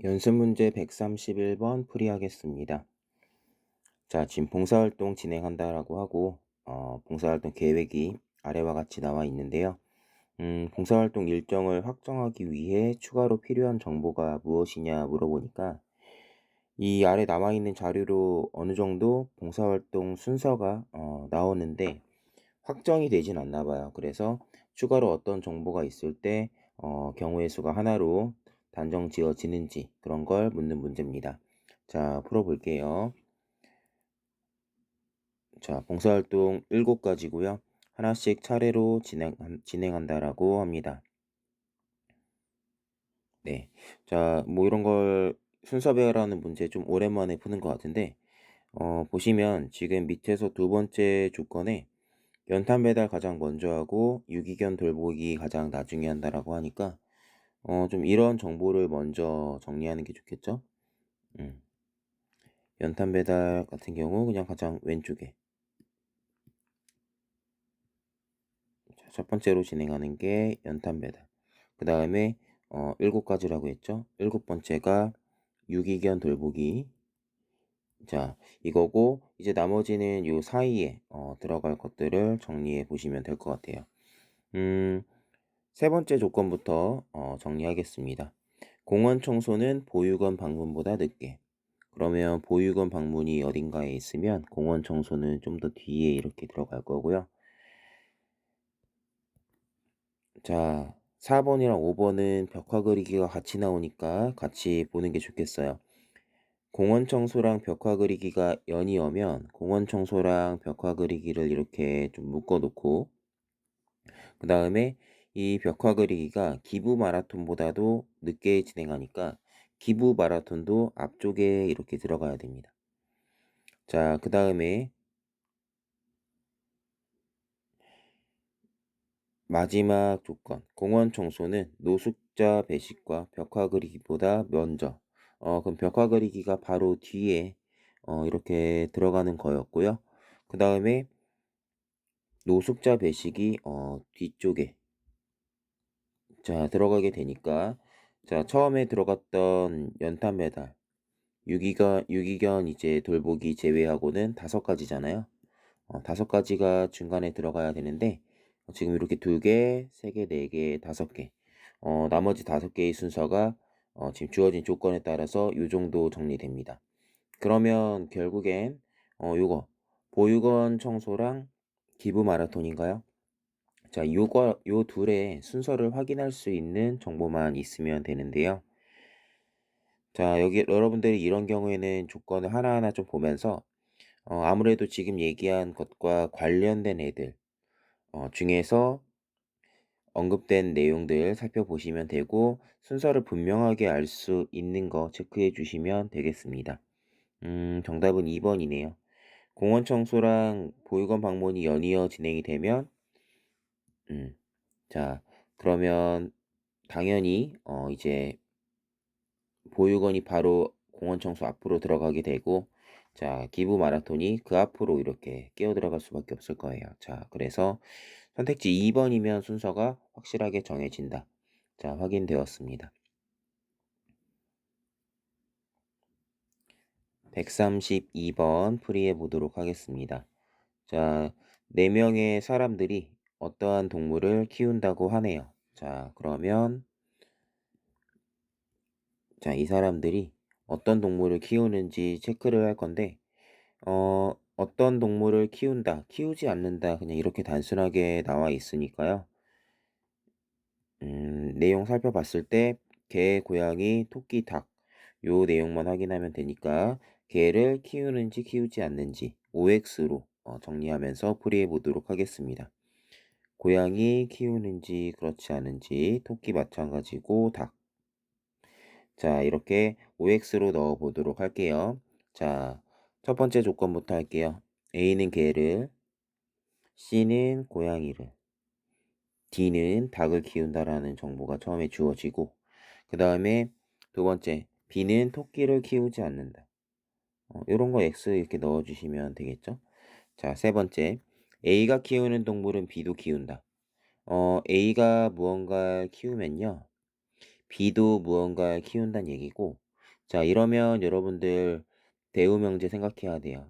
연습 문제 131번 풀이하겠습니다. 자, 지금 봉사활동 진행한다라고 하고, 봉사활동 계획이 아래와 같이 나와 있는데요. 봉사활동 일정을 확정하기 위해 추가로 필요한 정보가 무엇이냐 물어보니까 이 아래 나와 있는 자료로 어느 정도 봉사활동 순서가 나오는데 확정이 되진 않나 봐요. 그래서 추가로 어떤 정보가 있을 때 경우의 수가 하나로 단정 지어지는지 그런 걸 묻는 문제입니다. 자, 풀어볼게요. 자, 봉사활동 7가지고요. 하나씩 차례로 진행한다라고 합니다. 네. 자, 뭐 이런 걸 순서별하는 문제 좀 오랜만에 푸는 것 같은데, 보시면 지금 밑에서 두 번째 조건에 연탄 배달 가장 먼저 하고 유기견 돌보기 가장 나중에 한다라고 하니까 좀 이런 정보를 먼저 정리하는 게 좋겠죠? 음. 연탄 배달 같은 경우 그냥 가장 왼쪽에. 자, 첫 번째로 진행하는 게 연탄 배달. 그 다음에 7가지라고 했죠? 7번째가 유기견 돌보기. 자, 이거고 이제 나머지는 요 사이에 들어갈 것들을 정리해 보시면 될 것 같아요. 음, 세 번째 조건부터 정리하겠습니다. 공원 청소는 보육원 방문보다 늦게. 그러면 보육원 방문이 어딘가에 있으면 공원 청소는 좀 더 뒤에 이렇게 들어갈 거고요. 자, 4번이랑 5번은 벽화 그리기가 같이 나오니까 같이 보는 게 좋겠어요. 공원 청소랑 벽화 그리기가 연이어면 공원 청소랑 벽화 그리기를 이렇게 좀 묶어 놓고 그 다음에 이 벽화 그리기가 기부 마라톤보다도 늦게 진행하니까 기부 마라톤도 앞쪽에 이렇게 들어가야 됩니다. 자, 그 다음에 마지막 조건, 공원 청소는 노숙자 배식과 벽화 그리기보다 먼저. 그럼 벽화 그리기가 바로 뒤에 이렇게 들어가는 거였고요. 그 다음에 노숙자 배식이 뒤쪽에 자 들어가게 되니까 자 처음에 들어갔던 연탄 배달 유기견 이제 돌보기 제외하고는 5가지잖아요. 5가지가 중간에 들어가야 되는데 지금 이렇게 2개, 3개, 4개, 5개 나머지 5개의 순서가 지금 주어진 조건에 따라서 요 정도 정리됩니다. 그러면 결국엔 요거 보육원 청소랑 기부 마라톤인가요? 자, 요 둘의 순서를 확인할 수 있는 정보만 있으면 되는데요. 자, 여기 여러분들이 이런 경우에는 조건을 하나하나 좀 보면서 아무래도 지금 얘기한 것과 관련된 애들 중에서 언급된 내용들 살펴보시면 되고 순서를 분명하게 알 수 있는 거 체크해 주시면 되겠습니다. 정답은 2번이네요. 공원 청소랑 보육원 방문이 연이어 진행이 되면 자, 그러면 당연히 이제 보육원이 바로 공원 청소 앞으로 들어가게 되고 자, 기부 마라톤이 그 앞으로 이렇게 끼어 들어갈 수밖에 없을 거예요. 자, 그래서 선택지 2번이면 순서가 확실하게 정해진다. 자, 확인되었습니다. 132번 풀이해 보도록 하겠습니다. 자, 4명의 사람들이 어떠한 동물을 키운다고 하네요. 자, 그러면 자, 이 사람들이 어떤 동물을 키우는지 체크를 할 건데 어떤 동물을 키운다, 키우지 않는다 그냥 이렇게 단순하게 나와 있으니까요. 내용 살펴봤을 때 개, 고양이, 토끼, 닭 요 내용만 확인하면 되니까 개를 키우는지 키우지 않는지 OX로 정리하면서 풀이해 보도록 하겠습니다. 고양이 키우는지 그렇지 않은지 토끼 마찬가지고 닭. 자, 이렇게 OX로 넣어 보도록 할게요. 자, 첫 번째 조건부터 할게요. A는 개를, C는 고양이를, D는 닭을 키운다라는 정보가 처음에 주어지고, 그 다음에 두 번째, B는 토끼를 키우지 않는다. 이런 거 X 이렇게 넣어주시면 되겠죠? 자, 세 번째, A가 키우는 동물은 B도 키운다. A가 무언가를 키우면요. B도 무언가를 키운다는 얘기고, 자, 이러면 여러분들 대우명제 생각해야 돼요.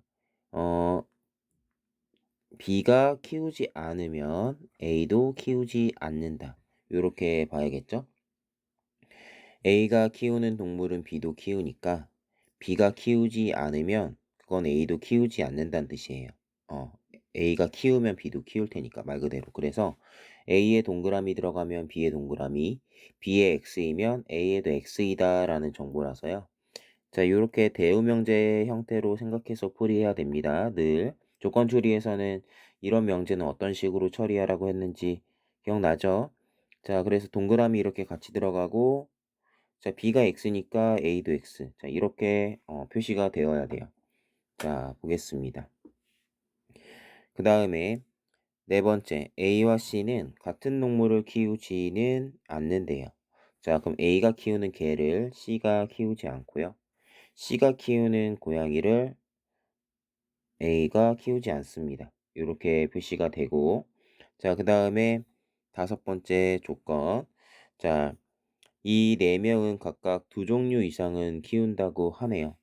B가 키우지 않으면 A도 키우지 않는다. 요렇게 봐야겠죠? A가 키우는 동물은 B도 키우니까 B가 키우지 않으면 그건 A도 키우지 않는다는 뜻이에요. A가 키우면 B도 키울 테니까 말 그대로. 그래서 A에 동그라미 들어가면 B에 동그라미, B에 X이면 A에도 X이다라는 정보라서요. 자, 요렇게 대우명제 형태로 생각해서 풀이해야 됩니다. 늘. 조건 추리에서는 이런 명제는 어떤 식으로 처리하라고 했는지 기억나죠? 자, 그래서 동그라미 이렇게 같이 들어가고, 자, B가 X니까 A도 X. 자, 이렇게 표시가 되어야 돼요. 자, 보겠습니다. 그 다음에 네 번째, A와 C는 같은 동물을 키우지는 않는데요. 자, 그럼 A가 키우는 개를 C가 키우지 않고요. C가 키우는 고양이를 A가 키우지 않습니다. 이렇게 표시가 되고, 자, 그 다음에 다섯 번째 조건. 자, 이 네 명은 각각 두 종류 이상은 키운다고 하네요.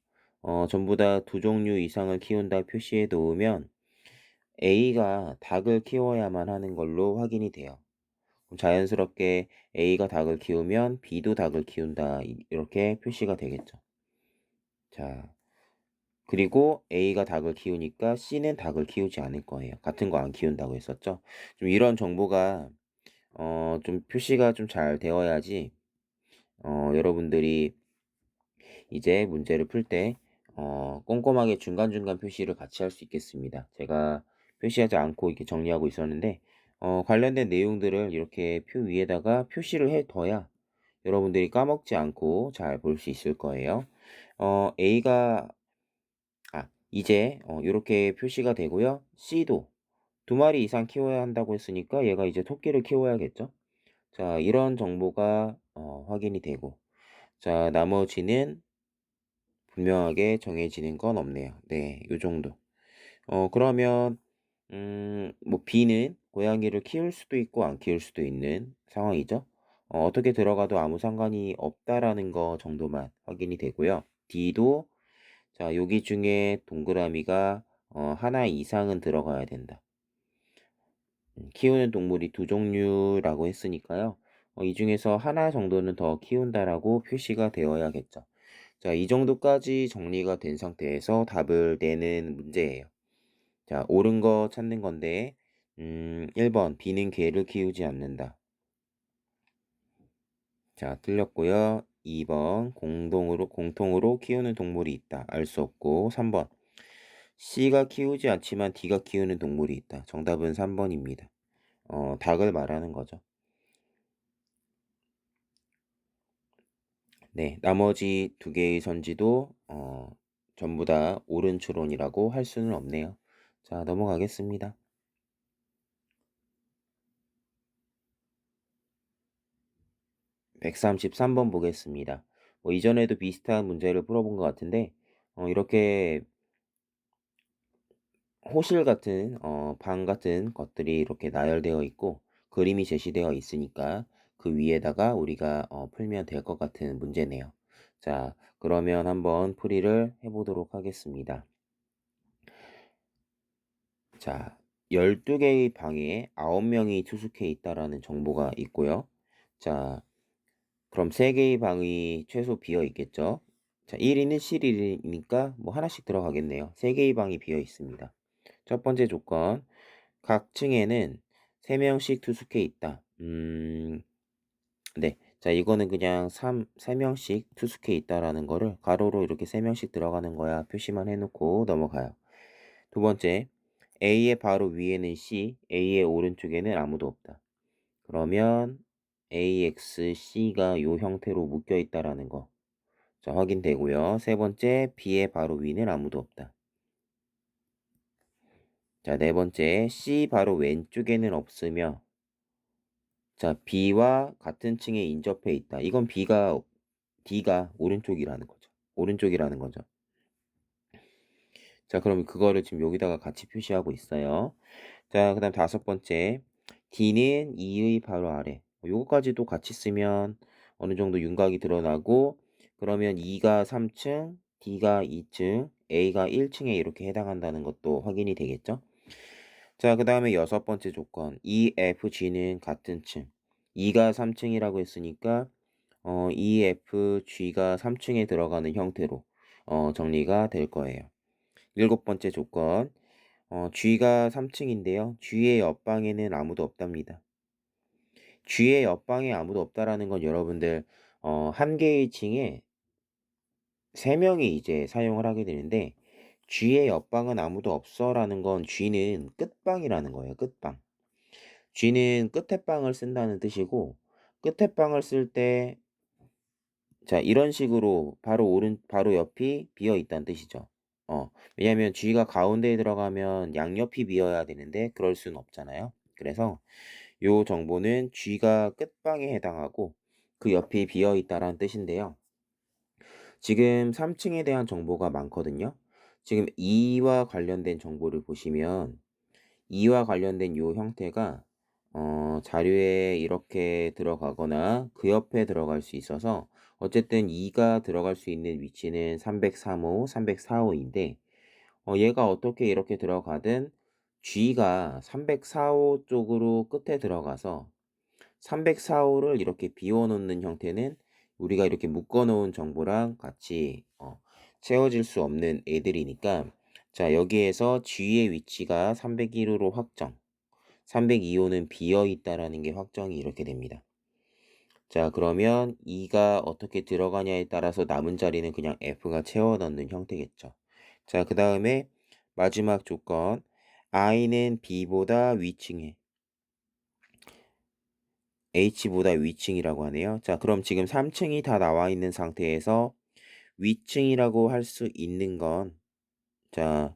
전부 다 두 종류 이상을 키운다 표시해 놓으면 A가 닭을 키워야만 하는 걸로 확인이 돼요. 그럼 자연스럽게 A가 닭을 키우면 B도 닭을 키운다. 이렇게 표시가 되겠죠. 자, 그리고 A가 닭을 키우니까 C는 닭을 키우지 않을 거예요. 같은 거 안 키운다고 했었죠. 좀 이런 정보가 좀 표시가 좀 잘 되어야지 여러분들이 이제 문제를 풀 때 꼼꼼하게 중간중간 표시를 같이 할 수 있겠습니다. 제가 표시하지 않고 이렇게 정리하고 있었는데 관련된 내용들을 이렇게 표 위에다가 표시를 해둬야 여러분들이 까먹지 않고 잘 볼 수 있을 거예요. A가 이제 요렇게 표시가 되고요. C도 두 마리 이상 키워야 한다고 했으니까 얘가 이제 토끼를 키워야겠죠. 자, 이런 정보가 확인이 되고, 자, 나머지는 분명하게 정해지는 건 없네요. 네, 요 정도. 그러면 뭐 B는 고양이를 키울 수도 있고 안 키울 수도 있는 상황이죠. 어떻게 들어가도 아무 상관이 없다라는 거 정도만 확인이 되고요. D도 자, 여기 중에 동그라미가 하나 이상은 들어가야 된다. 키우는 동물이 두 종류라고 했으니까요. 이 중에서 하나 정도는 더 키운다라고 표시가 되어야겠죠. 자, 이 정도까지 정리가 된 상태에서 답을 내는 문제예요. 자, 옳은 거 찾는 건데 1번 B는 개를 키우지 않는다. 자, 틀렸고요. 2번 공통으로 키우는 동물이 있다. 알 수 없고 3번 C가 키우지 않지만 D가 키우는 동물이 있다. 정답은 3번입니다. 닭을 말하는 거죠. 네, 나머지 두 개의 선지도 전부 다 옳은 추론이라고 할 수는 없네요. 자, 넘어가겠습니다. 133번 보겠습니다. 뭐 이전에도 비슷한 문제를 풀어본 것 같은데 이렇게 호실 같은 방 같은 것들이 이렇게 나열되어 있고 그림이 제시되어 있으니까 그 위에다가 우리가 풀면 될 것 같은 문제네요. 자, 그러면 한번 풀이를 해보도록 하겠습니다. 자, 12개의 방에 9명이 투숙해 있다라는 정보가 있고요. 자, 그럼 3개의 방이 최소 비어 있겠죠. 자, 1위는 실일이니까 뭐 하나씩 들어가겠네요. 3개의 방이 비어 있습니다. 첫 번째 조건, 각 층에는 3명씩 투숙해 있다. 네. 자, 이거는 그냥 3명씩 투숙해 있다라는 거를 가로로 이렇게 3명씩 들어가는 거야. 표시만 해놓고 넘어가요. 두 번째, A의 바로 위에는 C, A의 오른쪽에는 아무도 없다. 그러면 AX, C가 요 형태로 묶여 있다라는 거. 자, 확인되고요. 세 번째, B의 바로 위는 아무도 없다. 자, 네 번째, C 바로 왼쪽에는 없으며, 자, B와 같은 층에 인접해 있다. 이건 D가 오른쪽이라는 거죠. 오른쪽이라는 거죠. 자, 그럼 그거를 지금 여기다가 같이 표시하고 있어요. 자, 그 다음 다섯 번째, D는 E의 바로 아래. 요거까지도 같이 쓰면 어느 정도 윤곽이 드러나고, 그러면 2가 3층, D가 2층, A가 1층에 이렇게 해당한다는 것도 확인이 되겠죠? 자, 그 다음에 여섯 번째 조건. EFG는 같은 층. 2가 3층이라고 했으니까 EFG가 3층에 들어가는 형태로 정리가 될 거예요. 일곱 번째 조건. G가 3층인데요. G의 옆방에는 아무도 없답니다. G의 옆방에 아무도 없다라는 건 여러분들 한 개의 층에 3명이 이제 사용을 하게 되는데 G의 옆방은 아무도 없어라는 건 G는 끝방이라는 거예요. 끝방. G는 끝에 방을 쓴다는 뜻이고 끝에 방을 쓸 때 자, 이런 식으로 바로 옆이 비어 있다는 뜻이죠. 왜냐면 G가 가운데에 들어가면 양옆이 비어야 되는데 그럴 수는 없잖아요. 그래서 요 정보는 G가 끝방에 해당하고 그 옆이 비어 있다라는 뜻인데요. 지금 3층에 대한 정보가 많거든요. 지금 2와 관련된 정보를 보시면 2와 관련된 요 형태가 자료에 이렇게 들어가거나 그 옆에 들어갈 수 있어서 어쨌든 2가 들어갈 수 있는 위치는 303호, 304호인데 얘가 어떻게 이렇게 들어가든 G가 304호 쪽으로 끝에 들어가서 304호를 이렇게 비워놓는 형태는 우리가 이렇게 묶어놓은 정보랑 같이 채워질 수 없는 애들이니까 자, 여기에서 G의 위치가 301호로 확정, 302호는 비어있다라는 게 확정이 이렇게 됩니다. 자, 그러면 2가 어떻게 들어가냐에 따라서 남은 자리는 그냥 F가 채워 넣는 형태겠죠. 자, 그 다음에 마지막 조건 I는 B보다 위층에 H보다 위층이라고 하네요. 자, 그럼 지금 3층이 다 나와 있는 상태에서 위층이라고 할 수 있는 건 자,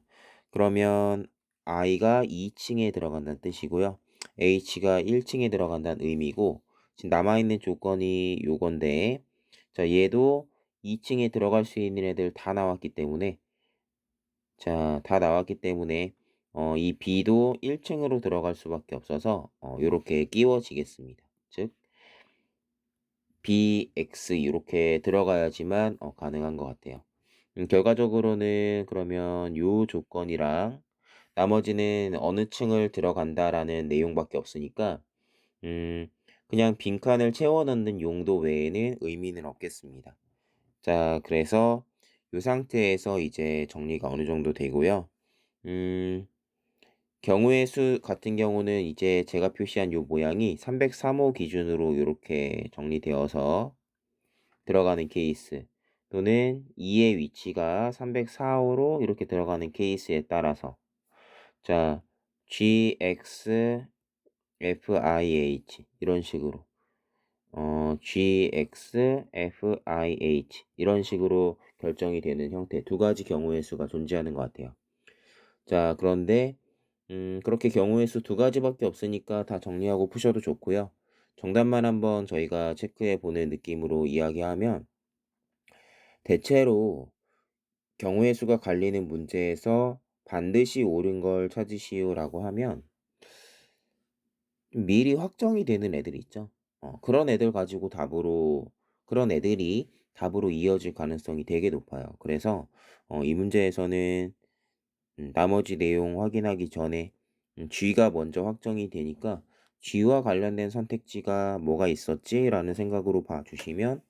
그러면 I가 2층에 들어간다는 뜻이고요. H가 1층에 들어간다는 의미고 지금 남아있는 조건이 요건데 자, 얘도 2층에 들어갈 수 있는 애들 다 나왔기 때문에 자, 다 나왔기 때문에 이 B도 1층으로 들어갈 수밖에 없어서 요렇게 끼워지겠습니다. 즉 BX 이렇게 들어가야지만 가능한 것 같아요. 결과적으로는 그러면 요 조건이랑 나머지는 어느 층을 들어간다라는 내용밖에 없으니까 음, 그냥 빈칸을 채워 넣는 용도 외에는 의미는 없겠습니다. 자, 그래서 이 상태에서 이제 정리가 어느 정도 되고요. 음, 경우의 수 같은 경우는 이제 제가 표시한 요 모양이 303호 기준으로 이렇게 정리되어서 들어가는 케이스 또는 2의 위치가 304호로 이렇게 들어가는 케이스에 따라서 자, GX, FIH 이런 식으로 GX, FIH 이런 식으로 결정이 되는 형태 두 가지 경우의 수가 존재하는 것 같아요. 자, 그런데 그렇게 경우의 수 두 가지밖에 없으니까 다 정리하고 푸셔도 좋고요. 정답만 한번 저희가 체크해 보는 느낌으로 이야기하면 대체로 경우의 수가 갈리는 문제에서 반드시 옳은 걸 찾으시오라고 하면 미리 확정이 되는 애들이 있죠. 그런 애들 가지고 그런 애들이 답으로 이어질 가능성이 되게 높아요. 그래서 이 문제에서는 나머지 내용 확인하기 전에 G가 먼저 확정이 되니까 G와 관련된 선택지가 뭐가 있었지라는 생각으로 봐주시면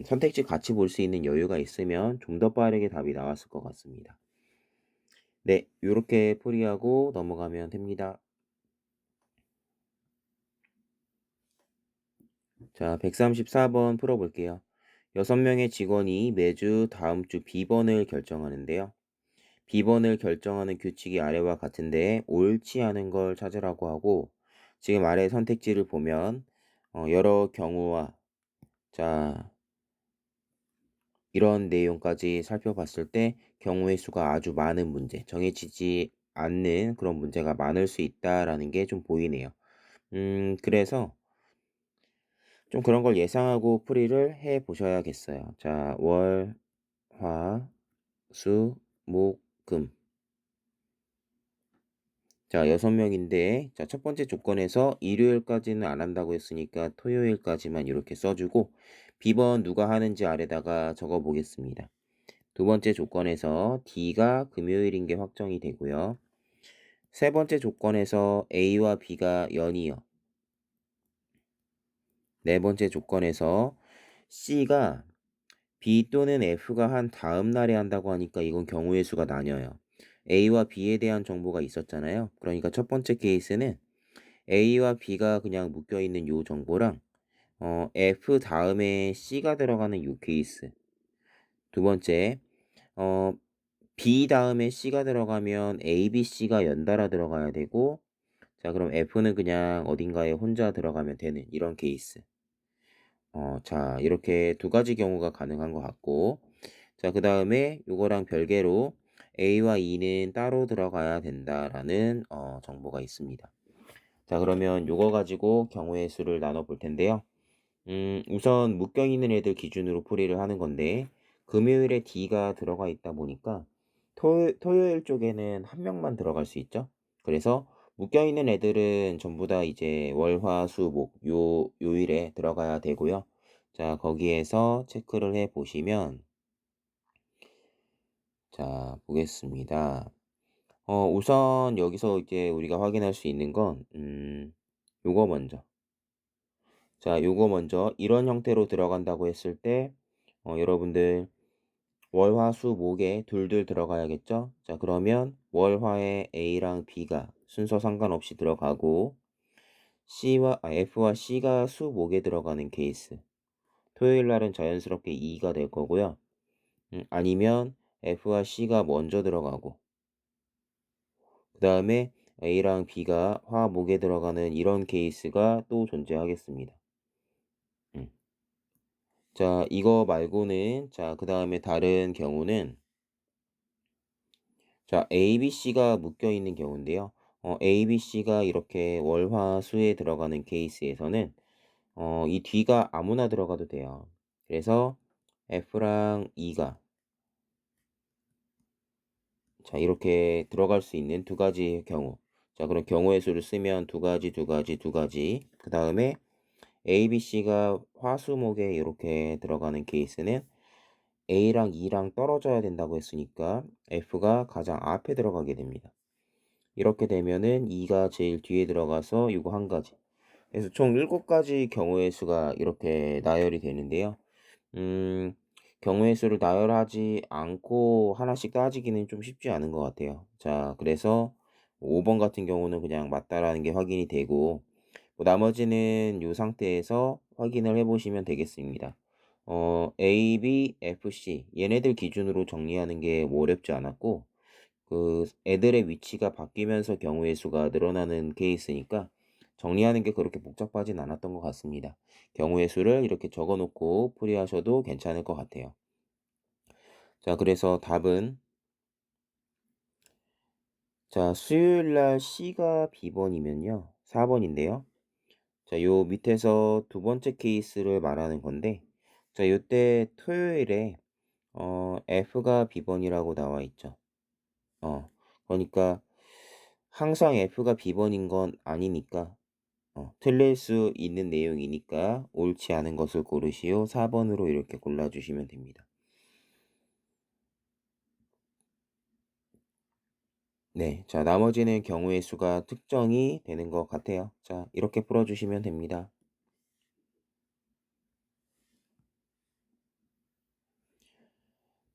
선택지 같이 볼 수 있는 여유가 있으면 좀 더 빠르게 답이 나왔을 것 같습니다. 네, 요렇게 풀이하고 넘어가면 됩니다. 자, 134번 풀어볼게요. 6명의 직원이 매주 다음 주 B번을 결정하는데요. B번을 결정하는 규칙이 아래와 같은데 옳지 않은 걸 찾으라고 하고 지금 아래 선택지를 보면 여러 경우와 자, 이런 내용까지 살펴봤을 때 경우의 수가 아주 많은 문제, 정해지지 않는 그런 문제가 많을 수 있다라는 게 좀 보이네요. 그래서 좀 그런 걸 예상하고 풀이를 해 보셔야겠어요. 자, 월, 화, 수, 목, 금. 자, 6명인데, 자, 첫 번째 조건에서 일요일까지는 안 한다고 했으니까 토요일까지만 이렇게 써주고, B번 누가 하는지 아래다가 적어 보겠습니다. 두 번째 조건에서 D가 금요일인 게 확정이 되고요. 세 번째 조건에서 A와 B가 연이어. 네 번째 조건에서 C가 B 또는 F가 한 다음 날에 한다고 하니까 이건 경우의 수가 나뉘어요. A와 B에 대한 정보가 있었잖아요. 그러니까 첫 번째 케이스는 A와 B가 그냥 묶여 있는 요 정보랑 F 다음에 C가 들어가는 요 케이스. 두 번째, 어, B 다음에 C가 들어가면 A, B, C가 연달아 들어가야 되고, 자, 그럼 F는 그냥 어딘가에 혼자 들어가면 되는 이런 케이스. 자, 이렇게 두 가지 경우가 가능한 것 같고, 자, 그 다음에 요거랑 별개로 A와 E는 따로 들어가야 된다라는 정보가 있습니다. 자, 그러면 요거 가지고 경우의 수를 나눠 볼 텐데요. 우선 묶여 있는 애들 기준으로 풀이를 하는 건데, 금요일에 D가 들어가 있다 보니까 토요일 쪽에는 한 명만 들어갈 수 있죠. 그래서 묶여 있는 애들은 전부 다 이제 월, 화, 수, 목 요일에 들어가야 되고요. 자, 거기에서 체크를 해 보시면, 자, 보겠습니다. 우선 여기서 이제 우리가 확인할 수 있는 건, 요거 먼저. 자, 요거 먼저 이런 형태로 들어간다고 했을 때, 여러분들 월, 화, 수, 목에 둘둘 들어가야겠죠? 자, 그러면 월, 화에 A랑 B가 순서 상관없이 들어가고, F와 C가 수, 목에 들어가는 케이스. 토요일 날은 자연스럽게 2가 될 거고요. 아니면 F와 C가 먼저 들어가고, 그 다음에 A랑 B가 화, 목에 들어가는 이런 케이스가 또 존재하겠습니다. 음. 자, 이거 말고는, 자, 그 다음에 다른 경우는, 자, A, B, C가 묶여 있는 경우인데요. A, B, C가 이렇게 월, 화, 수에 들어가는 케이스에서는, 이 뒤가 아무나 들어가도 돼요. 그래서 F랑 E가, 자, 이렇게 들어갈 수 있는 두 가지 경우. 자, 그럼 경우의 수를 쓰면 두 가지, 두 가지, 두 가지. 그 다음에 A, B, C가 화수목에 이렇게 들어가는 케이스는 A랑 E랑 떨어져야 된다고 했으니까 F가 가장 앞에 들어가게 됩니다. 이렇게 되면은 2가 제일 뒤에 들어가서 이거 한 가지. 그래서 총 7가지 경우의 수가 이렇게 나열이 되는데요. 음, 경우의 수를 나열하지 않고 하나씩 따지기는 좀 쉽지 않은 것 같아요. 자, 그래서 5번 같은 경우는 그냥 맞다라는 게 확인이 되고, 뭐 나머지는 이 상태에서 확인을 해보시면 되겠습니다. A, B, F, C 얘네들 기준으로 정리하는 게 뭐 어렵지 않았고, 그 애들의 위치가 바뀌면서 경우의 수가 늘어나는 케이스니까 정리하는 게 그렇게 복잡하진 않았던 것 같습니다. 경우의 수를 이렇게 적어 놓고 풀이하셔도 괜찮을 것 같아요. 자, 그래서 답은, 자, 수요일 날 C가 B번이면요. 4번인데요. 자, 요 밑에서 두 번째 케이스를 말하는 건데, 자, 요때 토요일에 F가 B번이라고 나와 있죠. 그러니까 항상 F가 B번인 건 아니니까, 틀릴 수 있는 내용이니까 옳지 않은 것을 고르시오. 4번으로 이렇게 골라주시면 됩니다. 네, 자, 나머지는 경우의 수가 특정이 되는 것 같아요. 자, 이렇게 풀어주시면 됩니다.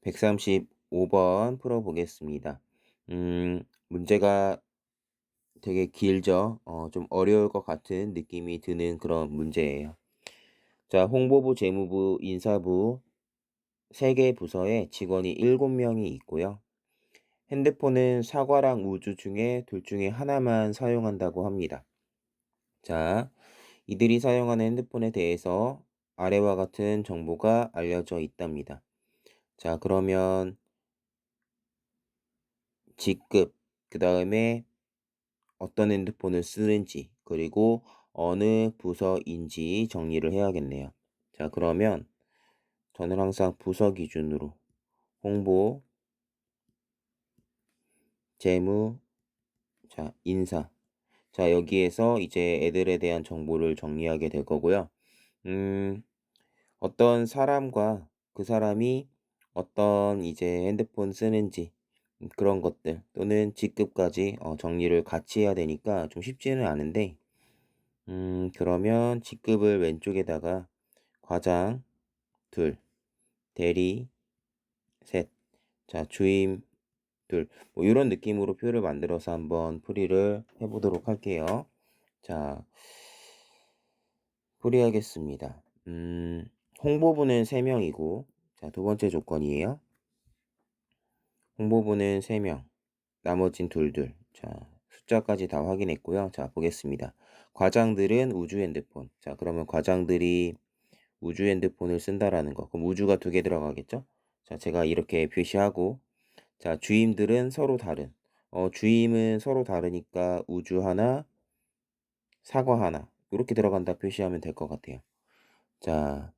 135번 풀어보겠습니다. 문제가 되게 길죠? 좀 어려울 것 같은 느낌이 드는 그런 문제예요. 자, 홍보부, 재무부, 인사부 3개 부서에 직원이 7명이 있고요. 핸드폰은 사과랑 우주 중에 둘 중에 하나만 사용한다고 합니다. 자, 이들이 사용하는 핸드폰에 대해서 아래와 같은 정보가 알려져 있답니다. 자, 그러면 직급, 그 다음에 어떤 핸드폰을 쓰는지, 그리고 어느 부서인지 정리를 해야겠네요. 자, 그러면 저는 항상 부서 기준으로 홍보, 재무, 자, 인사. 자, 여기에서 이제 애들에 대한 정보를 정리하게 될 거고요. 음, 어떤 사람과 그 사람이 어떤 이제 핸드폰 쓰는지 그런 것들 또는 직급까지 정리를 같이 해야 되니까 좀 쉽지는 않은데 그러면 직급을 왼쪽에다가 과장 둘, 대리 셋, 자 주임 둘, 뭐 이런 느낌으로 표를 만들어서 한번 풀이를 해보도록 할게요. 자, 풀이하겠습니다. 홍보부는 3명이고, 자, 두 번째 조건이에요. 홍보부는 3명, 나머진 둘둘. 자, 숫자까지 다 확인했고요. 자, 보겠습니다. 과장들은 우주 핸드폰. 자, 그러면 과장들이 우주 핸드폰을 쓴다라는 거. 그럼 우주가 2개 들어가겠죠? 자, 제가 이렇게 표시하고, 자, 주임들은 서로 다른. 주임은 서로 다르니까 우주 하나, 사과 하나. 이렇게 들어간다 표시하면 될 것 같아요. 자,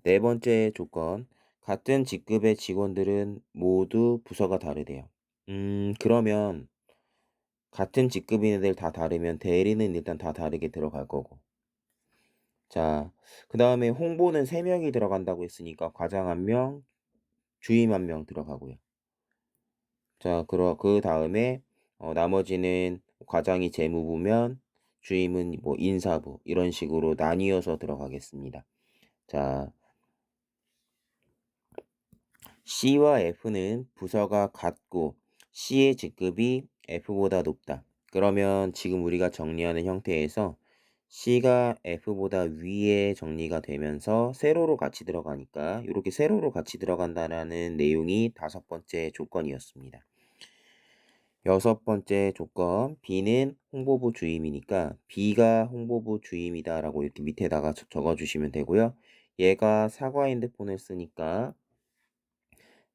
네 번째 조건. 같은 직급의 직원들은 모두 부서가 다르대요. 그러면 같은 직급인 애들 다 다르면 대리는 일단 다 다르게 들어갈 거고. 자, 그 다음에 홍보는 3명이 들어간다고 했으니까 과장 1명, 주임 1명 들어가고요. 자, 그 다음에 나머지는 과장이 재무부면 주임은 뭐 인사부 이런 식으로 나뉘어서 들어가겠습니다. 자, C와 F는 부서가 같고 C의 직급이 F보다 높다. 그러면 지금 우리가 정리하는 형태에서 C가 F보다 위에 정리가 되면서 세로로 같이 들어가니까 이렇게 세로로 같이 들어간다는 내용이 5번째 조건이었습니다. 6번째 조건, B는 홍보부 주임이니까 B가 홍보부 주임이다라고 이렇게 밑에다가 적어주시면 되고요. 얘가 사과 핸드폰을 쓰니까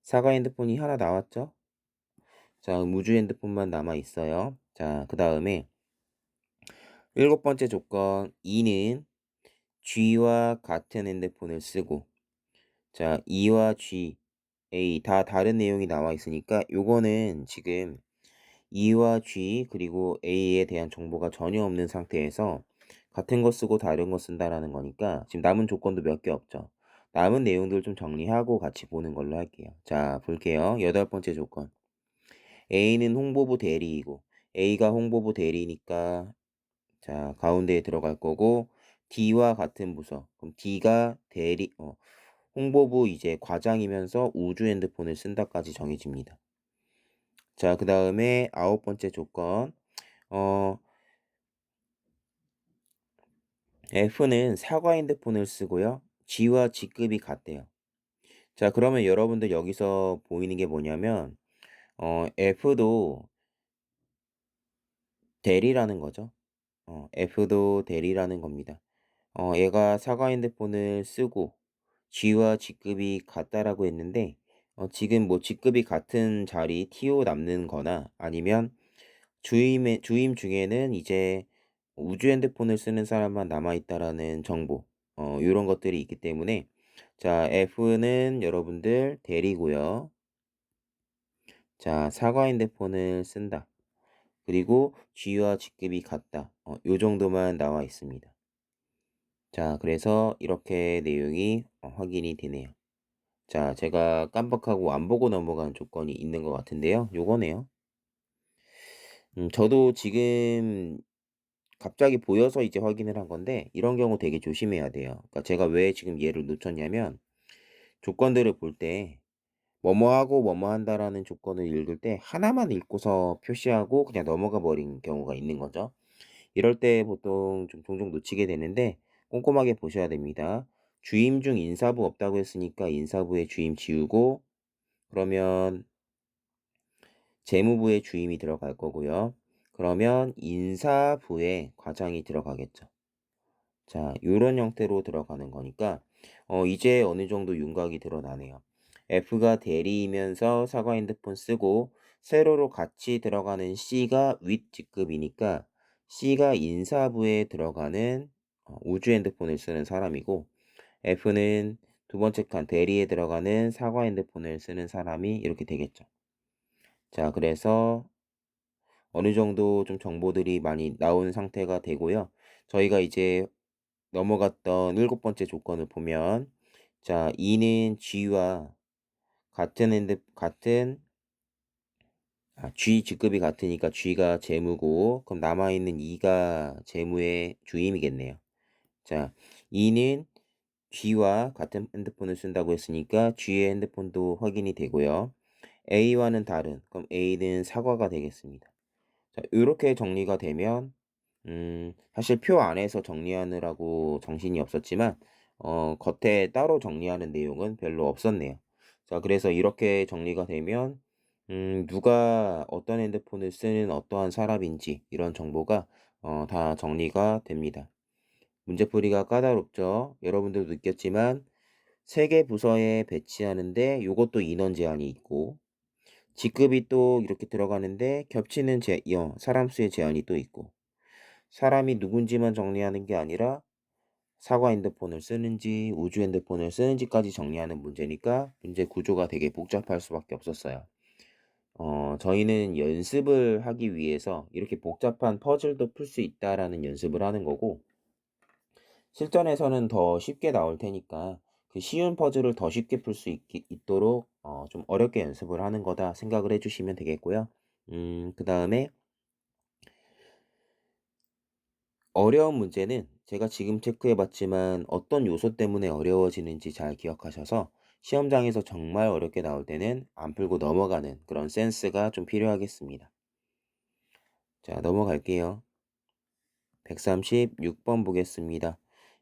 사과 핸드폰이 하나 나왔죠? 자, 우주 핸드폰만 남아 있어요. 자, 그 다음에 7번째 조건, E는 G와 같은 핸드폰을 쓰고, 자, E와 G, A 다 다른 내용이 나와 있으니까 요거는 지금 E와 G 그리고 A에 대한 정보가 전혀 없는 상태에서 같은 거 쓰고 다른 거 쓴다라는 거니까 지금 남은 조건도 몇 개 없죠. 남은 내용들 좀 정리하고 같이 보는 걸로 할게요. 자, 볼게요. 8번째 조건. A는 홍보부 대리이고 A가 홍보부 대리니까 자, 가운데에 들어갈 거고 D와 같은 부서. 그럼 D가 홍보부 이제 과장이면서 우주 핸드폰을 쓴다까지 정해집니다. 자, 그 다음에 9번째 조건. 어, F는 사과 핸드폰을 쓰고요. G와 G급이 같대요. 자, 그러면 여러분들 여기서 보이는 게 뭐냐면 F도 대리라는 거죠. F도 대리라는 겁니다. 얘가 사과 핸드폰을 쓰고 G와 G급이 같다라고 했는데 지금 뭐 G급이 같은 자리 TO 남는 거나 아니면 주임 중에는 이제 우주 핸드폰을 쓰는 사람만 남아있다라는 정보 요런 것들이 있기 때문에 자, F는 여러분들 대리고요. 자, 사과 핸드폰을 쓴다. 그리고 G와 G급이 같다. 요 정도만 나와 있습니다. 자, 그래서 이렇게 내용이 확인이 되네요. 자, 제가 깜빡하고 안 보고 넘어간 조건이 있는 것 같은데요. 요거네요. 저도 지금 갑자기 보여서 이제 확인을 한 건데 이런 경우 되게 조심해야 돼요. 그러니까 제가 왜 지금 얘를 놓쳤냐면 조건들을 볼 때 뭐뭐하고 뭐뭐 한다라는 조건을 읽을 때 하나만 읽고서 표시하고 그냥 넘어가 버린 경우가 있는 거죠. 이럴 때 보통 좀 종종 놓치게 되는데 꼼꼼하게 보셔야 됩니다. 주임 중 인사부 없다고 했으니까 인사부의 주임 지우고 그러면 재무부의 주임이 들어갈 거고요. 그러면 인사부의 과장이 들어가겠죠. 자, 요런 형태로 들어가는 거니까 이제 어느 정도 윤곽이 드러나네요. F가 대리이면서 사과 핸드폰 쓰고 세로로 같이 들어가는 C가 윗직급이니까 C가 인사부에 들어가는 우주 핸드폰을 쓰는 사람이고 F는 두 번째 칸 대리에 들어가는 사과 핸드폰을 쓰는 사람이 이렇게 되겠죠. 자, 그래서 어느 정도 좀 정보들이 많이 나온 상태가 되고요. 저희가 이제 넘어갔던 7번째 조건을 보면 자, E는 G와 G 직급이 같으니까 G가 재무고, 그럼 남아있는 E가 재무의 주임이겠네요. 자, E는 G와 같은 핸드폰을 쓴다고 했으니까 G의 핸드폰도 확인이 되고요. A와는 다른, 그럼 A는 사과가 되겠습니다. 자, 이렇게 정리가 되면 사실 표 안에서 정리하느라고 정신이 없었지만 겉에 따로 정리하는 내용은 별로 없었네요. 자, 그래서 이렇게 정리가 되면 누가 어떤 핸드폰을 쓰는 어떠한 사람인지 이런 정보가 다 정리가 됩니다. 문제풀이가 까다롭죠. 여러분들도 느꼈지만 3개 부서에 배치하는데 요것도 인원 제한이 있고, 직급이 또 이렇게 들어가는데 겹치는 사람 수의 제한이 또 있고, 사람이 누군지만 정리하는 게 아니라 사과 핸드폰을 쓰는지 우주 핸드폰을 쓰는지까지 정리하는 문제니까 문제 구조가 되게 복잡할 수밖에 없었어요. 저희는 연습을 하기 위해서 이렇게 복잡한 퍼즐도 풀 수 있다라는 연습을 하는 거고, 실전에서는 더 쉽게 나올 테니까 그 쉬운 퍼즐을 더 쉽게 풀 수 있도록 좀 어렵게 연습을 하는 거다 생각을 해주시면 되겠고요. 그 다음에 어려운 문제는 제가 지금 체크해봤지만 어떤 요소 때문에 어려워지는지 잘 기억하셔서 시험장에서 정말 어렵게 나올 때는 안 풀고 넘어가는 그런 센스가 좀 필요하겠습니다. 자, 넘어갈게요. 136번 보겠습니다.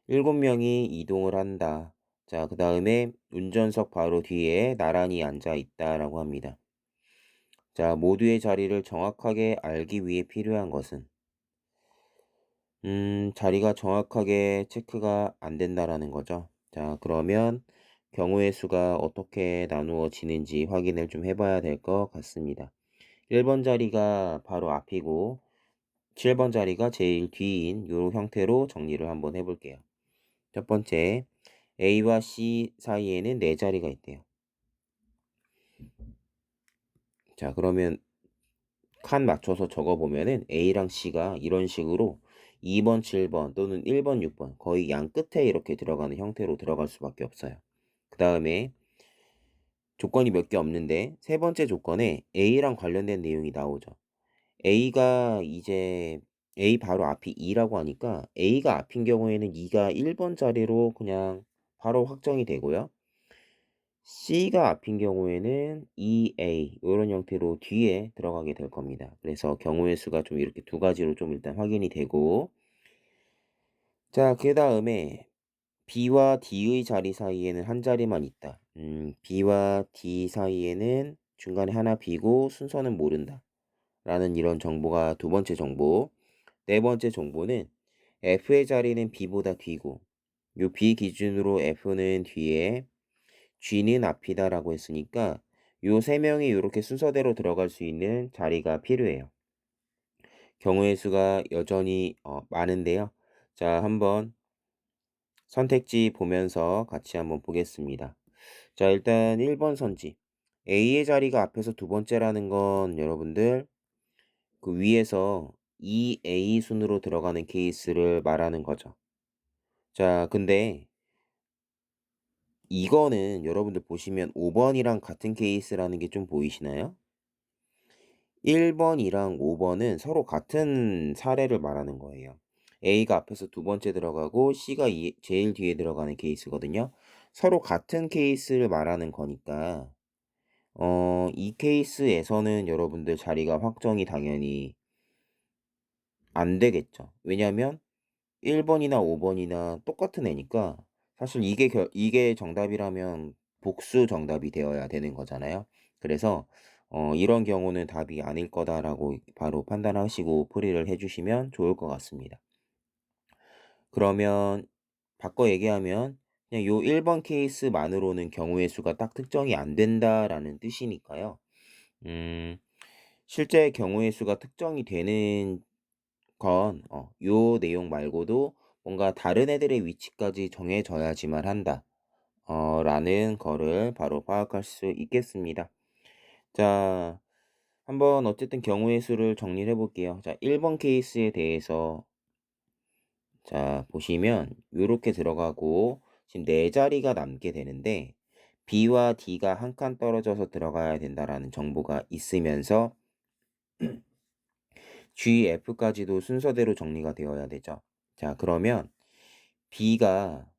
7명이 이동을 한다. 자, 그 다음에 운전석 바로 뒤에 나란히 앉아 있다라고 합니다. 자, 모두의 자리를 정확하게 알기 위해 필요한 것은 자리가 정확하게 체크가 안 된다라는 거죠. 자, 그러면 경우의 수가 어떻게 나누어지는지 확인을 좀 해봐야 될 것 같습니다. 1번 자리가 바로 앞이고 7번 자리가 제일 뒤인 이 형태로 정리를 한번 해볼게요. 첫 번째, A와 C 사이에는 4자리가 있대요. 자, 그러면 칸 맞춰서 적어보면은 A랑 C가 이런 식으로 2번, 7번 또는 1번, 6번 거의 양 끝에 이렇게 들어가는 형태로 들어갈 수밖에 없어요. 그 다음에 조건이 몇 개 없는데 세 번째 조건에 A랑 관련된 내용이 나오죠. A가 이제 A 바로 앞이 2라고 하니까 A가 앞인 경우에는 2가 1번 자리로 그냥 바로 확정이 되고요. C가 앞인 경우에는 EA 이런 형태로 뒤에 들어가게 될 겁니다. 그래서 경우의 수가 좀 이렇게 두 가지로 좀 일단 확인이 되고, 자, 그 다음에 B와 D의 자리 사이에는 한 자리만 있다. B와 D 사이에는 중간에 하나 B고 순서는 모른다. 라는 이런 정보가 두 번째 정보. 네 번째 정보는 F의 자리는 B보다 뒤고, 요 B 기준으로 F는 뒤에 G는 앞이다라고 했으니까 요 세 명이 이렇게 순서대로 들어갈 수 있는 자리가 필요해요. 경우의 수가 여전히 많은데요. 자, 한번 선택지 보면서 같이 한번 보겠습니다. 자, 일단 1번 선지. A의 자리가 앞에서 두 번째라는 건 여러분들 그 위에서 2A 순으로 들어가는 케이스를 말하는 거죠. 자, 근데 이거는 여러분들 보시면 5번이랑 같은 케이스라는 게 좀 보이시나요? 1번이랑 5번은 서로 같은 사례를 말하는 거예요. A가 앞에서 두 번째 들어가고 C가 제일 뒤에 들어가는 케이스거든요. 서로 같은 케이스를 말하는 거니까 이 케이스에서는 여러분들 자리가 확정이 당연히 안 되겠죠. 왜냐면 1번이나 5번이나 똑같은 애니까 사실 이게 정답이라면 복수 정답이 되어야 되는 거잖아요. 그래서 이런 경우는 답이 아닐 거다라고 바로 판단하시고 풀이를 해주시면 좋을 것 같습니다. 그러면 바꿔 얘기하면 그냥 요 1번 케이스만으로는 경우의 수가 딱 특정이 안 된다라는 뜻이니까요. 실제 경우의 수가 특정이 되는 건 요 내용 말고도 뭔가 다른 애들의 위치까지 정해져야지만 한다. 라는 거를 바로 파악할 수 있겠습니다. 자, 한번 어쨌든 경우의 수를 정리를 해볼게요. 자, 1번 케이스에 대해서 자, 보시면 요렇게 들어가고 지금 네 자리가 남게 되는데 B와 D가 한 칸 떨어져서 들어가야 된다라는 정보가 있으면서 G, F까지도 순서대로 정리가 되어야 되죠. 자, 그러면 B가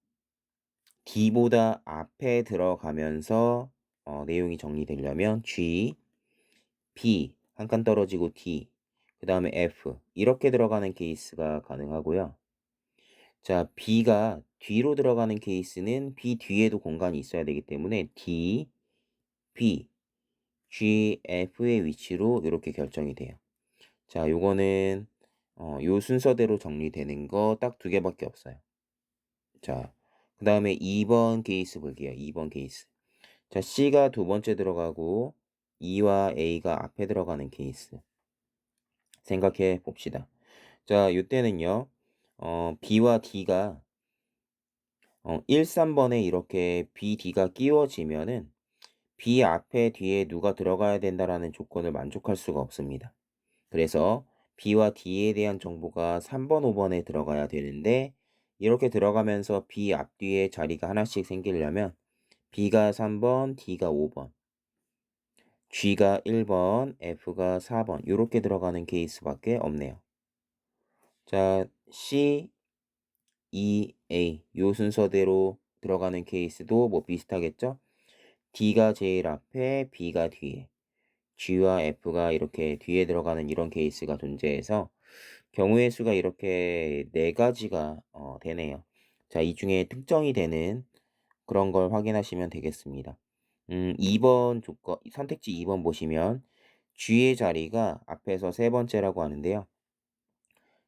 D보다 앞에 들어가면서 내용이 정리되려면 G, B 한 칸 떨어지고 D, 그 다음에 F 이렇게 들어가는 케이스가 가능하고요. 자, B가 뒤로 들어가는 케이스는 B 뒤에도 공간이 있어야 되기 때문에 D, B, G, F의 위치로 이렇게 결정이 돼요. 자, 요거는 요 순서대로 정리되는 거 딱 두 개밖에 없어요. 자, 그 다음에 2번 케이스 볼게요. 2번 케이스. 자, C가 두 번째 들어가고 E와 A가 앞에 들어가는 케이스 생각해 봅시다. 자, 요때는요. B와 D가 1, 3번에 이렇게 B, D가 끼워지면은 B 앞에 뒤에 누가 들어가야 된다라는 조건을 만족할 수가 없습니다. 그래서 B와 D에 대한 정보가 3번, 5번에 들어가야 되는데 이렇게 들어가면서 B 앞뒤에 자리가 하나씩 생기려면 B가 3번, D가 5번, G가 1번, F가 4번 이렇게 들어가는 케이스밖에 없네요. 자, C, E, A 요 순서대로 들어가는 케이스도 뭐 비슷하겠죠? D가 제일 앞에, B가 뒤에, G와 F가 이렇게 뒤에 들어가는 이런 케이스가 존재해서 경우의 수가 이렇게 네 가지가 되네요. 자, 이 중에 특정이 되는 그런 걸 확인하시면 되겠습니다. 2번 조건, 선택지 2번 보시면 G의 자리가 앞에서 세 번째라고 하는데요.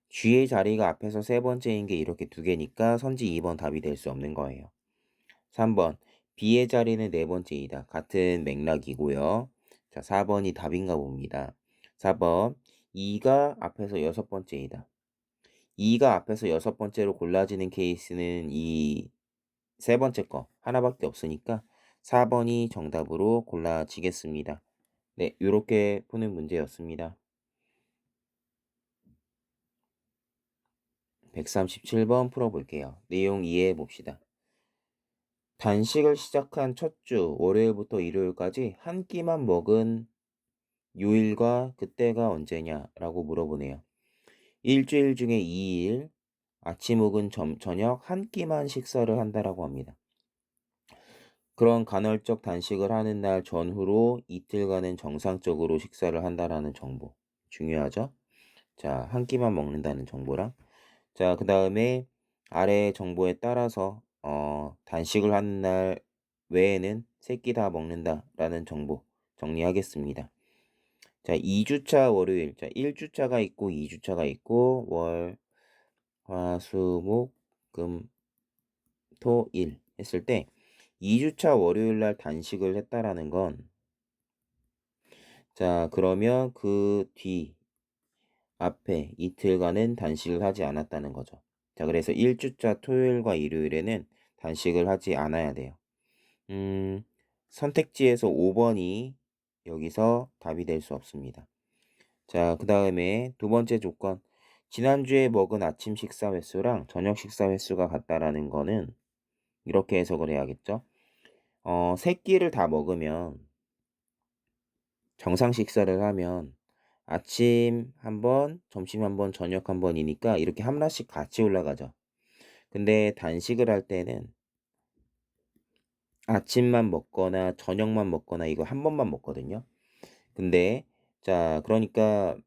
G의 자리가 앞에서 세 번째인 게 이렇게 두 개니까 선지 2번 답이 될 수 없는 거예요. 3번 B의 자리는 네 번째이다. 같은 맥락이고요. 자, 4번이 답인가 봅니다. 4번 2가 앞에서 여섯 번째이다. 2가 앞에서 여섯 번째로 골라지는 케이스는 이 세 번째 거 하나밖에 없으니까 4번이 정답으로 골라지겠습니다. 네, 요렇게 푸는 문제였습니다. 137번 풀어볼게요. 내용 이해해 봅시다. 단식을 시작한 첫 주 월요일부터 일요일까지 한 끼만 먹은 요일과 그때가 언제냐라고 물어보네요. 일주일 중에 2일 아침 혹은 저녁 한 끼만 식사를 한다라고 합니다. 그런 간헐적 단식을 하는 날 전후로 이틀간은 정상적으로 식사를 한다라는 정보. 중요하죠? 자, 한 끼만 먹는다는 정보랑 자, 그다음에 아래 정보에 따라서 단식을 하는 날 외에는 세 끼 다 먹는다라는 정보 정리하겠습니다. 자, 2주차 월요일. 자, 1주차가 있고 2주차가 있고 월, 화, 수, 목, 금, 토, 일 했을 때 2주차 월요일 날 단식을 했다라는 건 자, 그러면 그 뒤 앞에 이틀간은 단식을 하지 않았다는 거죠. 자, 그래서 1주차 토요일과 일요일에는 단식을 하지 않아야 돼요. 선택지에서 5번이 여기서 답이 될 수 없습니다. 자, 그 다음에 두 번째 조건. 지난주에 먹은 아침 식사 횟수랑 저녁 식사 횟수가 같다라는 거는 이렇게 해석을 해야겠죠. 세 끼를 다 먹으면 정상 식사를 하면 아침 한 번, 점심 한 번, 저녁 한 번이니까 이렇게 하나씩 같이 올라가죠. 근데 단식을 할 때는 아침만 먹거나 저녁만 먹거나 이거 한 번만 먹거든요. 근데 자, 그러니까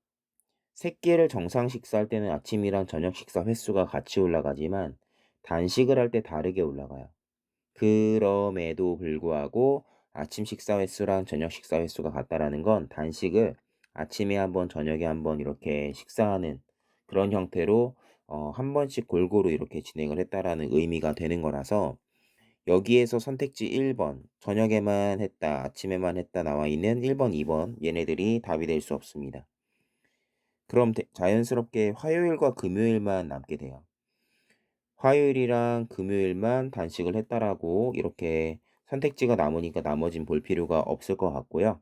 세 끼를 정상 식사할 때는 아침이랑 저녁 식사 횟수가 같이 올라가지만 단식을 할 때 다르게 올라가요. 그럼에도 불구하고 아침 식사 횟수랑 저녁 식사 횟수가 같다라는 건 단식을 아침에 한 번, 저녁에 한 번 이렇게 식사하는 그런 형태로 한 번씩 골고루 이렇게 진행을 했다라는 의미가 되는 거라서 여기에서 선택지 1번 저녁에만 했다, 아침에만 했다 나와 있는 1번, 2번 얘네들이 답이 될 수 없습니다. 그럼 자연스럽게 화요일과 금요일만 남게 돼요. 화요일이랑 금요일만 단식을 했다라고 이렇게 선택지가 남으니까 나머진 볼 필요가 없을 것 같고요.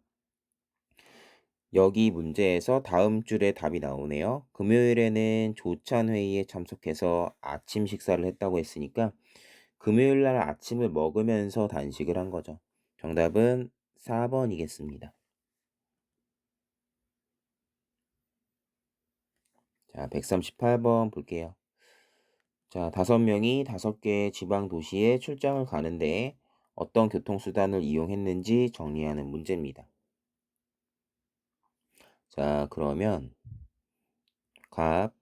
여기 문제에서 다음 줄에 답이 나오네요. 금요일에는 조찬 회의에 참석해서 아침 식사를 했다고 했으니까 금요일 날 아침을 먹으면서 단식을 한 거죠. 정답은 4번이겠습니다. 자, 138번 볼게요. 자, 5명이 5개의 지방 도시에 출장을 가는데 어떤 교통수단을 이용했는지 정리하는 문제입니다. 자, 그러면 갑,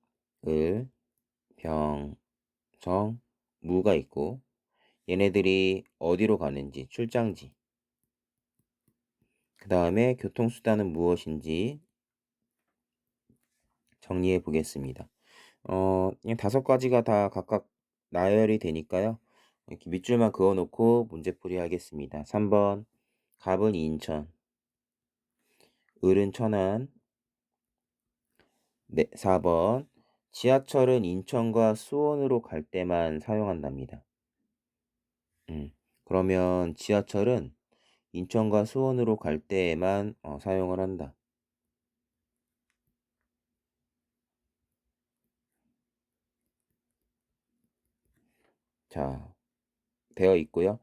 을, 병, 정, 무가 있고 얘네들이 어디로 가는지, 출장지. 그 다음에 교통수단은 무엇인지 정리해 보겠습니다. 그냥 5가지가 다 각각 나열이 되니까요. 이렇게 밑줄만 그어놓고 문제풀이 하겠습니다. 3번, 갑은 인천, 을은 천안. 네, 4번, 지하철은 인천과 수원으로 갈 때만 사용한답니다. 그러면 지하철은 인천과 수원으로 갈 때에만 사용을 한다. 자, 되어 있고요.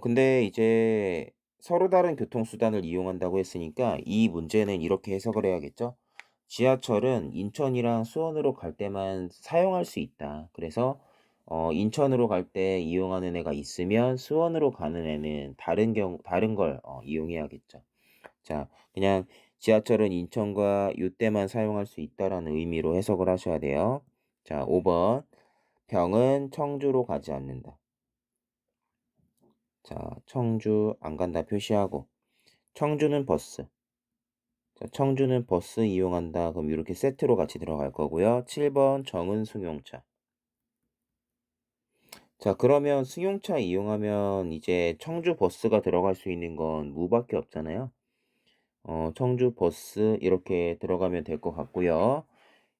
근데 이제 서로 다른 교통수단을 이용한다고 했으니까 이 문제는 이렇게 해석을 해야겠죠? 지하철은 인천이랑 수원으로 갈 때만 사용할 수 있다. 그래서 인천으로 갈 때 이용하는 애가 있으면 수원으로 가는 애는 다른 걸 이용해야겠죠. 자, 그냥 지하철은 인천과 요때만 사용할 수 있다라는 의미로 해석을 하셔야 돼요. 자, 5번. 병은 청주로 가지 않는다. 자, 청주 안 간다 표시하고 청주는 버스. 자, 청주는 버스 이용한다. 그럼 이렇게 세트로 같이 들어갈 거고요. 7번 정은 승용차. 자, 그러면 승용차 이용하면 이제 청주 버스가 들어갈 수 있는 건 무밖에 없잖아요. 청주 버스 이렇게 들어가면 될 것 같고요.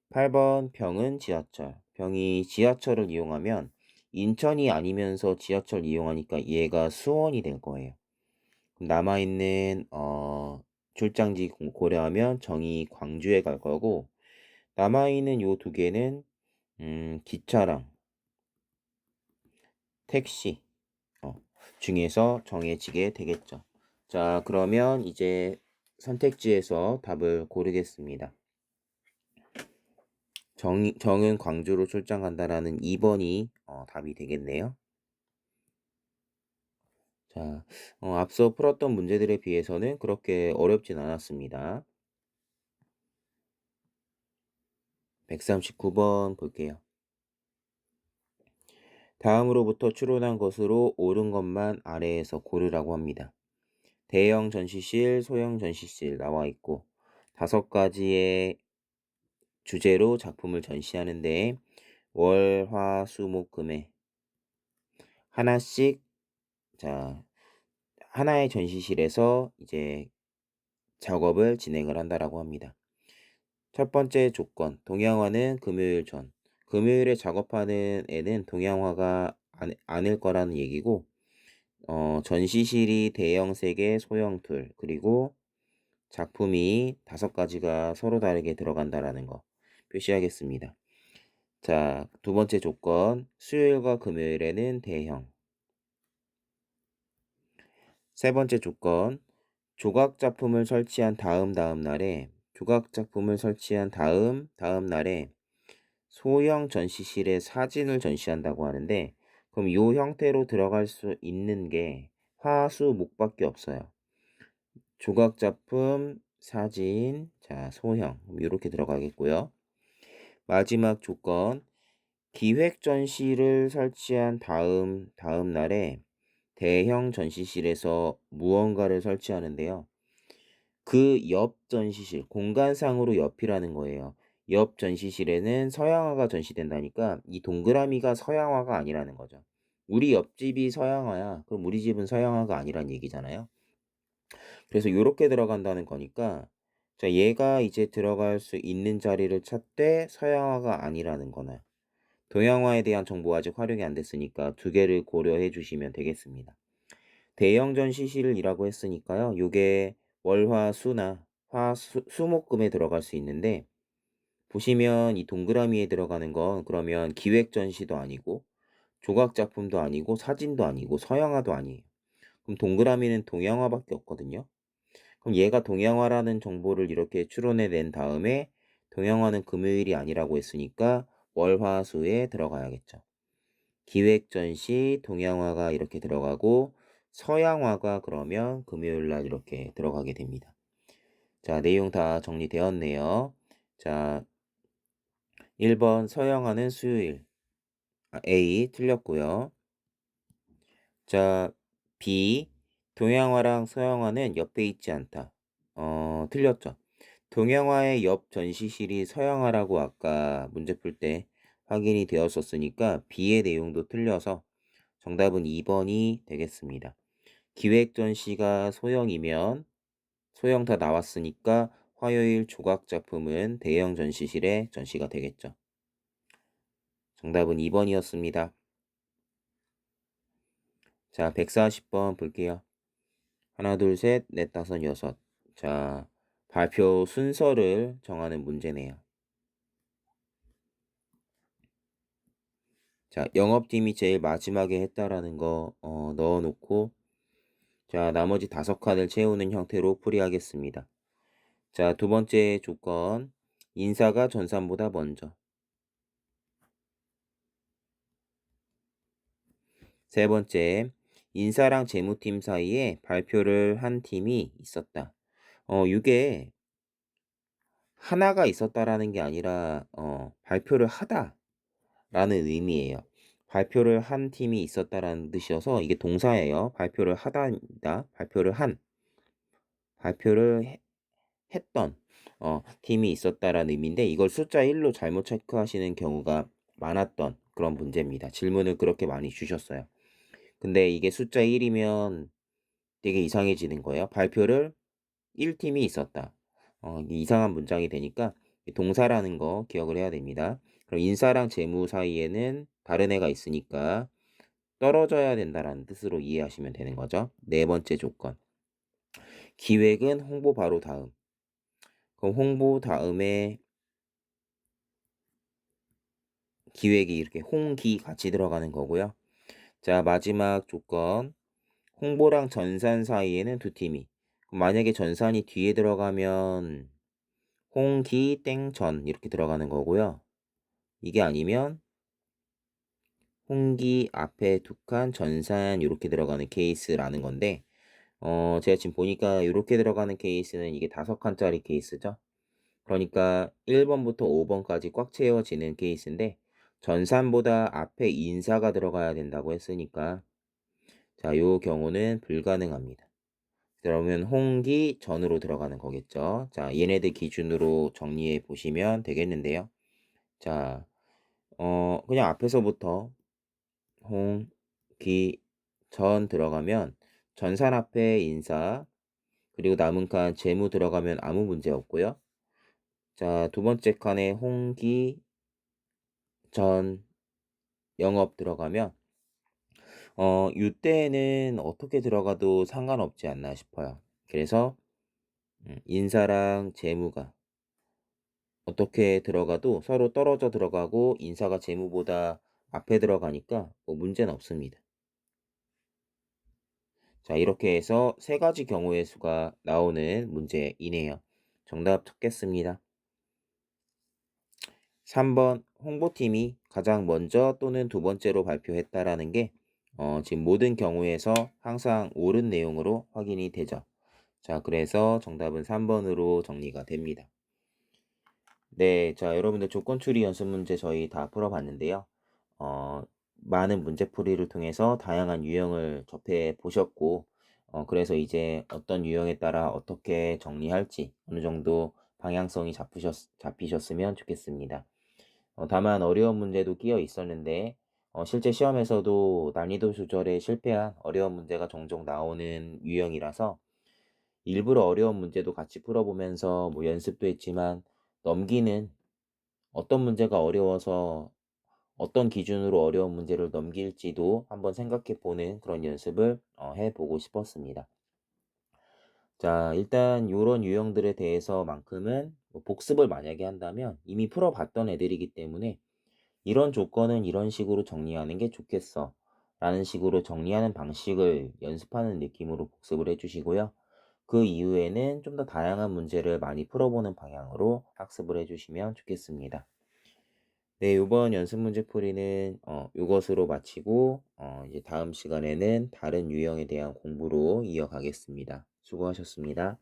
8번 병은 지하철. 병이 지하철을 이용하면 인천이 아니면서 지하철 이용하니까 얘가 수원이 될 거예요. 남아있는 출장지 고려하면 정이 광주에 갈 거고 남아있는 요 2개는 기차랑 택시 중에서 정해지게 되겠죠. 자, 그러면 이제 선택지에서 답을 고르겠습니다. 정은 광주로 출장 간다라는 2번이 답이 되겠네요. 자, 앞서 풀었던 문제들에 비해서는 그렇게 어렵진 않았습니다. 139번 볼게요. 다음으로부터 추론한 것으로 옳은 것만 아래에서 고르라고 합니다. 대형 전시실, 소형 전시실 나와 있고 5가지의 주제로 작품을 전시하는데 월, 화, 수, 목, 금에 하나씩 자 하나의 전시실에서 이제 작업을 진행을 한다라고 합니다. 첫 번째 조건, 동양화는 금요일 전. 금요일에 작업하는 애는 동양화가 아닐 거라는 얘기고 전시실이 대형 3개, 소형 2, 그리고 작품이 5가지가 서로 다르게 들어간다라는 거 표시하겠습니다. 자, 2번째 조건, 수요일과 금요일에는 대형. 3번째 조건, 조각 작품을 설치한 다음 날에 소형 전시실에 사진을 전시한다고 하는데 그럼 이 형태로 들어갈 수 있는 게 화, 수, 목밖에 없어요. 조각 작품, 사진, 자, 소형 이렇게 들어가겠고요. 마지막 조건, 기획 전시를 설치한 다음 날에 대형 전시실에서 무언가를 설치하는데요. 그 옆 전시실, 공간상으로 옆이라는 거예요. 옆 전시실에는 서양화가 전시된다니까 이 동그라미가 서양화가 아니라는 거죠. 우리 옆집이 서양화야. 그럼 우리 집은 서양화가 아니란 얘기잖아요. 그래서 요렇게 들어간다는 거니까 자, 얘가 이제 들어갈 수 있는 자리를 찾되 서양화가 아니라는 거나 동양화에 대한 정보가 아직 활용이 안 됐으니까 2개를 고려해 주시면 되겠습니다. 대형 전시실이라고 했으니까요. 요게 월화수나 수목금에 들어갈 수 있는데 보시면 이 동그라미에 들어가는 건 그러면 기획 전시도 아니고 조각 작품도 아니고 사진도 아니고 서양화도 아니에요. 그럼 동그라미는 동양화밖에 없거든요. 그럼 얘가 동양화라는 정보를 이렇게 추론해 낸 다음에 동양화는 금요일이 아니라고 했으니까 월화수에 들어가야겠죠. 기획 전시 동양화가 이렇게 들어가고 서양화가 그러면 금요일 날 이렇게 들어가게 됩니다. 자, 내용 다 정리되었네요. 자, 1번 서양화는 수요일. A 틀렸고요. 자, B 동양화랑 서양화는 옆에 있지 않다. 틀렸죠. 동양화의 옆 전시실이 서양화라고 아까 문제 풀 때 확인이 되었었으니까 B의 내용도 틀려서 정답은 2번이 되겠습니다. 기획 전시가 소형이면 소형 다 나왔으니까 화요일 조각 작품은 대형 전시실에 전시가 되겠죠. 정답은 2번이었습니다. 자, 140번 볼게요. 하나, 둘, 셋, 넷, 다섯, 여섯. 자, 발표 순서를 정하는 문제네요. 자, 영업팀이 제일 마지막에 했다라는 거 넣어놓고 자, 나머지 5칸을 채우는 형태로 풀이하겠습니다. 자, 두 번째 조건. 인사가 전산보다 먼저. 세 번째. 인사랑 재무팀 사이에 발표를 한 팀이 있었다. 이게 하나가 있었다라는 게 아니라 발표를 하다라는 의미예요. 발표를 한 팀이 있었다라는 뜻이어서 이게 동사예요. 발표를 하다입니다. 발표를 했던 팀이 있었다라는 의미인데 이걸 숫자 1로 잘못 체크하시는 경우가 많았던 그런 문제입니다. 질문을 그렇게 많이 주셨어요. 근데 이게 숫자 1이면 되게 이상해지는 거예요. 발표를 1팀이 있었다. 이상한 문장이 되니까 동사라는 거 기억을 해야 됩니다. 그럼 인사랑 재무 사이에는 다른 애가 있으니까 떨어져야 된다라는 뜻으로 이해하시면 되는 거죠. 네 번째 조건. 기획은 홍보 바로 다음. 그럼 홍보 다음에 기획이 이렇게 홍기 같이 들어가는 거고요. 자, 마지막 조건. 홍보랑 전산 사이에는 두 팀이. 만약에 전산이 뒤에 들어가면 홍기 땡전 이렇게 들어가는 거고요. 이게 아니면 홍기 앞에 두 칸 전산 이렇게 들어가는 케이스라는 건데 제가 지금 보니까 이렇게 들어가는 케이스는 이게 5칸짜리 케이스죠. 그러니까 1번부터 5번까지 꽉 채워지는 케이스인데 전산보다 앞에 인사가 들어가야 된다고 했으니까 자, 요 경우는 불가능합니다. 그러면 홍기 전으로 들어가는 거겠죠. 자, 얘네들 기준으로 정리해 보시면 되겠는데요. 자, 그냥 앞에서부터 홍기 전 들어가면 전산 앞에 인사 그리고 남은 칸 재무 들어가면 아무 문제 없고요. 자, 두 번째 칸에 홍기 전 영업 들어가면 이때는 어떻게 들어가도 상관없지 않나 싶어요. 그래서 인사랑 재무가 어떻게 들어가도 서로 떨어져 들어가고 인사가 재무보다 앞에 들어가니까 뭐 문제는 없습니다. 자, 이렇게 해서 세 가지 경우의 수가 나오는 문제이네요. 정답 찾겠습니다. 3번 홍보팀이 가장 먼저 또는 두 번째로 발표했다라는 게 지금 모든 경우에서 항상 옳은 내용으로 확인이 되죠. 자, 그래서 정답은 3번으로 정리가 됩니다. 네, 자, 여러분들 조건 추리 연습 문제 저희 다 풀어봤는데요. 많은 문제풀이를 통해서 다양한 유형을 접해 보셨고, 그래서 이제 어떤 유형에 따라 어떻게 정리할지 어느 정도 방향성이 잡히셨으면 좋겠습니다. 다만 어려운 문제도 끼어 있었는데, 실제 시험에서도 난이도 조절에 실패한 어려운 문제가 종종 나오는 유형이라서 일부러 어려운 문제도 같이 풀어보면서 뭐 연습도 했지만 넘기는 어떤 문제가 어려워서 어떤 기준으로 어려운 문제를 넘길지도 한번 생각해 보는 그런 연습을 해보고 싶었습니다. 자, 일단 이런 유형들에 대해서만큼은 뭐 복습을 만약에 한다면 이미 풀어봤던 애들이기 때문에 이런 조건은 이런 식으로 정리하는 게 좋겠어. 라는 식으로 정리하는 방식을 연습하는 느낌으로 복습을 해주시고요. 그 이후에는 좀 더 다양한 문제를 많이 풀어보는 방향으로 학습을 해주시면 좋겠습니다. 네, 요번 연습 문제 풀이는 요것으로 마치고 이제 다음 시간에는 다른 유형에 대한 공부로 이어가겠습니다. 수고하셨습니다.